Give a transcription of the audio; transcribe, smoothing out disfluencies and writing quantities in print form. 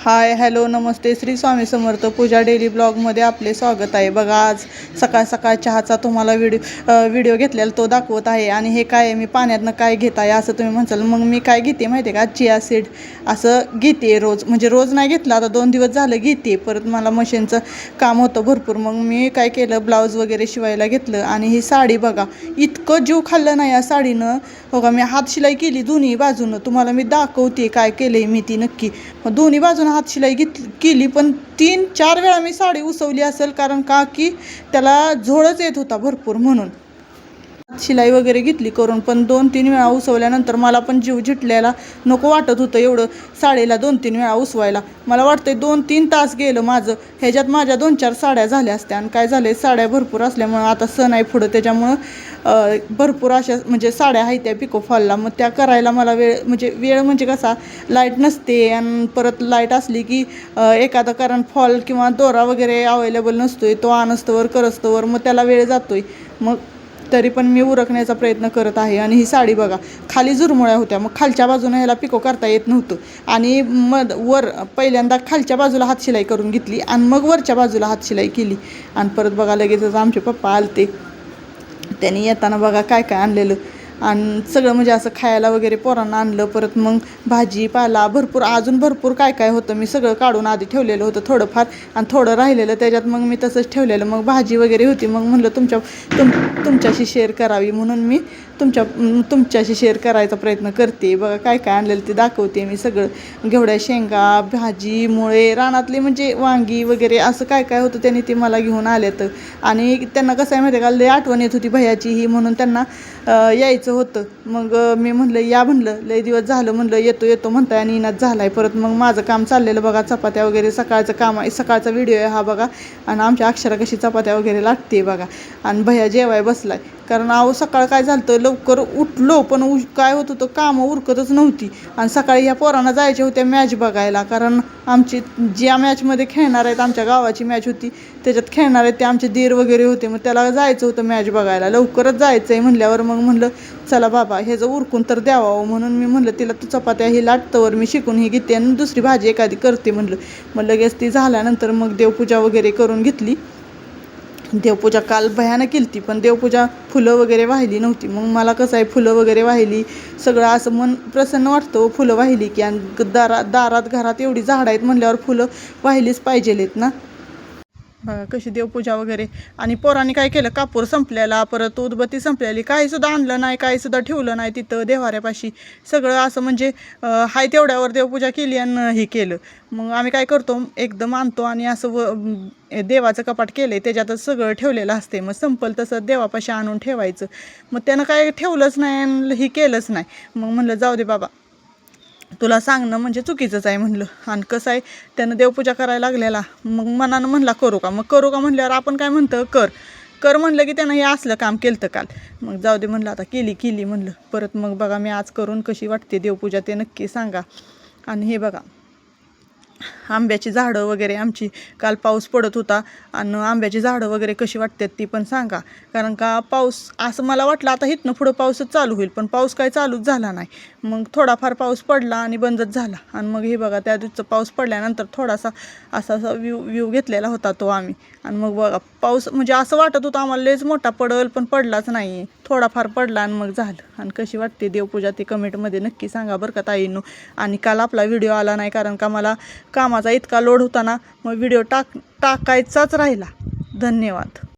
Hi hello नमस्ते श्री स्वामी समर्थ पूजा daily ब्लॉगमध्ये आपले स्वागत आहे। बघा आज सकाळ सकाळ चहाचा तुम्हाला व्हिडिओ घेतलेला तो दाखवत आहे। आणि हे काय मी पाण्यातनं काय घेत आहे असं तुम्ही म्हणसाल, मग मी काय घेते माहिती आहे का, चिया सीड असं घेते रोज, म्हणजे रोज नाही घेतलं, आता 2 दिवस झालं घेते। परत मला मशीनचं काम होतं भरपूर, मग मी काय केलं ब्लाऊज वगैरे शिवायला घेतलं। आणि ही साडी बघा इतकं जीव खाल्लं नाही या साडीनं। बघा मी हात शिलाई केली दोन्ही बाजूनं, तुम्हाला मी दाखवते काय केलंय मी ती नक्की। दोन्ही बाजूनं हात शिलाई केली, पण 3-4 वेळा मी साडी उसवली असेल, कारण का की त्याला झोळच येत होता भरपूर म्हणून शिलाई वगैरे घेतली करून। पण 2-3 वेळा उसवल्यानंतर मला पण जीव झिटल्याला नको वाटत होतं एवढं साडीला 2-3 वेळा उसवायला। मला वाटतंय 2-3 तास गेलं माझं ह्याच्यात, माझ्या 2-4 साड्या झाल्या असत्या। आणि काय झाले, साड्या भरपूर असल्यामुळं आता सण आहे पुढं, त्याच्यामुळं भरपूर अशा म्हणजे साड्या आहेत त्या पिको फॉलला, मग त्या करायला मला वेळ म्हणजे कसा लाईट नसते, आणि परत लाईट असली की एखादा कारण फॉल किंवा दोरा वगैरे अवेलेबल नसतोय, तो आणस्तवर करस्तवर मग त्याला वेळ जातोय। मग तरी पण मी उरकण्याचा प्रयत्न करत आहे। आणि ही साडी बघा खाली झुरमुळ्या होत्या, मग खालच्या बाजूने ह्याला पिको करता येत नव्हतं, आणि वर पहिल्यांदा खालच्या बाजूला हात शिलाई करून घेतली आणि मग वरच्या बाजूला हात शिलाई केली। आणि परत बघा लगेचच आमचे पप्पा आलते, त्यांनी येताना बघा काय काय आणलेलं, आणि सगळं म्हणजे असं खायला वगैरे पोरांना आणलं। परत मग भाजीपाला अजून भरपूर काय काय होतं, मी सगळं काढून आधी ठेवलेलं होतं थोडंफार, आणि थोडं राहिलेलं त्याच्यात मग मी तसंच ठेवलेलं। मग भाजी वगैरे होती, मग म्हणलं तुमच्याशी शेअर करावी, म्हणून मी तुमच्याशी शेअर करायचा प्रयत्न करते। बघा काय काय आणलेलं ते दाखवते मी सगळं, घेवड्या शेंगा, भाजी, मुळे, रानातली म्हणजे वांगी वगैरे असं काय काय होतं त्यांनी ते मला घेऊन आलेत। आणि त्यांना कसं आहे माहिती आहे का, लय आठवण येत होती भैयाची ही, म्हणून त्यांना यायचं होतं। मग मी म्हणलं या, म्हणलं लय दिवस झालं, म्हणलं येतो येतो म्हणताय आणि इनात झालाय। परत मग माझं काम चाललेलं बघा, चपात्या वगैरे सकाळचं काम आहे, सकाळचा व्हिडिओ आहे हा बघा। आणि आमच्या अक्षरा कशी चपात्या वगैरे लाटते बघा, आणि भैया जेवाय बसलाय। कारण सकाळ काय झालं तर लवकर उठलो, पण काय होत होतं कामं उरकतच नव्हती। आणि सकाळी ह्या पोरांना जायच्या होत्या मॅच बघायला, कारण आमची ज्या मॅचमध्ये खेळणार आहेत, आमच्या गावाची मॅच होती त्याच्यात खेळणार आहेत ते आमचे दीर वगैरे होते, मग त्याला जायचं होतं मॅच बघायला, लवकरच जायचं आहे म्हणल्यावर मग म्हणलं चला बाबा ह्याचं उरकून तर द्यावं, म्हणून मी म्हणलं तिला तू चपात्या ही लाटतवर मी शिकून ही घेते आणि दुसरी भाजी एखादी करते म्हणलं। मग लगेच ती झाल्यानंतर मग देवपूजा वगैरे करून घेतली। देवपूजा काल भयानक केली ती, पण देवपूजा फुलं वगैरे वाहिली नव्हती। मग मला कसं आहे फुलं वगैरे वाहिली, सगळं असं मन प्रसन्न वाटतं फुलं वाहिली की। आणि दारात घरात एवढी झाडं आहेत म्हणल्यावर फुलं वाहिलीच पाहिजेलेत ना। बघा कशी देवपूजा वगैरे, आणि पोरांनी काय केलं, कापूर संपलेला, परत उदबत्ती संपलेली, काहीसुद्धा आणलं नाही, काहीसुद्धा ठेवलं नाही तिथं देवाऱ्यापाशी। सगळं असं म्हणजे हाय तेवढ्यावर देवपूजा केली आणि हे केलं। मग आम्ही काय करतो, एकदम आणतो आणि असं देवाचं कपाट केलं त्याच्यातच सगळं ठेवलेलं असते, मग संपल तसं देवापाशी आणून ठेवायचं। मग त्यानं काय ठेवलंच नाही आणि हे केलंच नाही। मग म्हणलं जाऊ दे बाबा, तुला सांगणं म्हणजे चुकीचंच आहे म्हणलं। आणि कसं आहे त्यानं देवपूजा करायला लागलेला, मग मनानं म्हणला करू का, मग करू का म्हणल्यावर आपण काय म्हणतं कर म्हणलं की त्यानं हे असलं काम केलं तर काल। मग जाऊ दे म्हणलं आता केली म्हणलं। परत मग बघा मी आज करून कशी वाटते देवपूजा ते नक्की सांगा। आणि हे बघा आंब्याची झाडं वगैरे आमची, काल पाऊस पडत होता, आणि आंब्याची झाडं वगैरे कशी वाटतात ती पण सांगा। कारण का पाऊस असं मला वाटलं आता इथनं पुढं पाऊसच चालू होईल, पण पाऊस काय चालूच झाला नाही। मग थोडाफार पाऊस पडला आणि बंदच झाला। आणि मग हे बघा त्या दिवसाचा पाऊस पडल्यानंतर थोडासा असा व्ह्यू घेतलेला होता तो आम्ही। आणि मग बघा पाऊस म्हणजे असं वाटत होतं आम्हाला लयच मोठा पडल, पण पडलाच नाही, थोडाफार पडला आणि मग झालं। आणि कशी वाटते देवपूजा ते कमेंटमध्ये नक्की सांगा बरं का ताईंनो। आणि काल आपला व्हिडिओ आला नाही कारण का मला कामाचा इतका लोड होता ना, मग व्हिडिओ टाकायचाच राहिला। धन्यवाद।